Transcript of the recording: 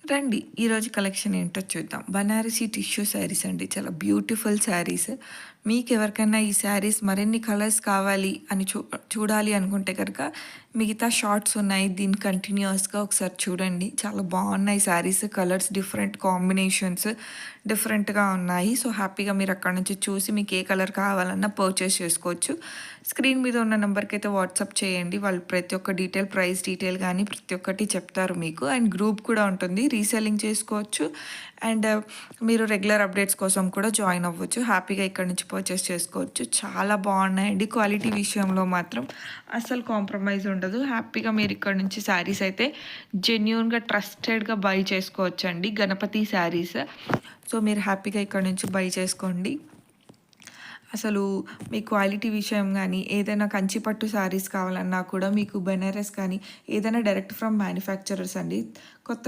రండి. ఈరోజు కలెక్షన్ ఏంటో చూద్దాం. బనారసి టిష్యూ శారీస్ అండి. చాలా బ్యూటిఫుల్ శారీస్. మీకెవరికైనా ఈ శారీస్ మరిన్ని కలర్స్ కావాలి అని చూడాలి అనుకుంటే గనక మిగతా షార్ట్స్ ఉన్నాయి. దీన్ని కంటిన్యూయస్‌గా ఒకసారి చూడండి. చాలా బాగున్నాయి శారీస్. కలర్స్ డిఫరెంట్ కాంబినేషన్స్ డిఫరెంట్‌గా ఉన్నాయి. సో, హ్యాపీగా మీరు అక్కడి నుంచి చూసి మీకు ఏ కలర్ కావాలన్నా పర్చేస్ చేసుకోవచ్చు. స్క్రీన్ మీద ఉన్న నంబర్‌కైతే వాట్సాప్ చేయండి. వాళ్ళు ప్రతి ఒక్క డీటెయిల్, ప్రైస్ డీటెయిల్ గానీ ప్రతి ఒక్కటి చెప్తారు మీకు. అండ్ గ్రూప్ కూడా ఉంటుంది. రీసెల్లింగ్ చేసుకోవచ్చు. అండ్ మీరు రెగ్యులర్ అప్డేట్స్ కోసం కూడా జాయిన్ అవ్వచ్చు. హ్యాపీగా ఇక్కడ నుంచి పర్చేస్ చేసుకోవచ్చు. చాలా బాగున్నాయండి. క్వాలిటీ విషయంలో మాత్రం అస్సలు కాంప్రమైజ్ ఉండదు. హ్యాపీగా మీరు ఇక్కడ నుంచి శారీస్ అయితే జెన్యూన్‌గా, ట్రస్టెడ్‌గా బై చేసుకోవచ్చండి. గణపతి శారీస్. సో, మీరు హ్యాపీగా ఇక్కడ నుంచి బై చేసుకోండి. అసలు మీ క్వాలిటీ విషయం గానీ, ఏదైనా కంచి పట్టు శారీస్ కావాలన్నా కూడా మీకు బెనారస్ కానీ, ఏదైనా డైరెక్ట్ ఫ్రమ్ మ్యానుఫ్యాక్చరర్స్ అండి. కొత్త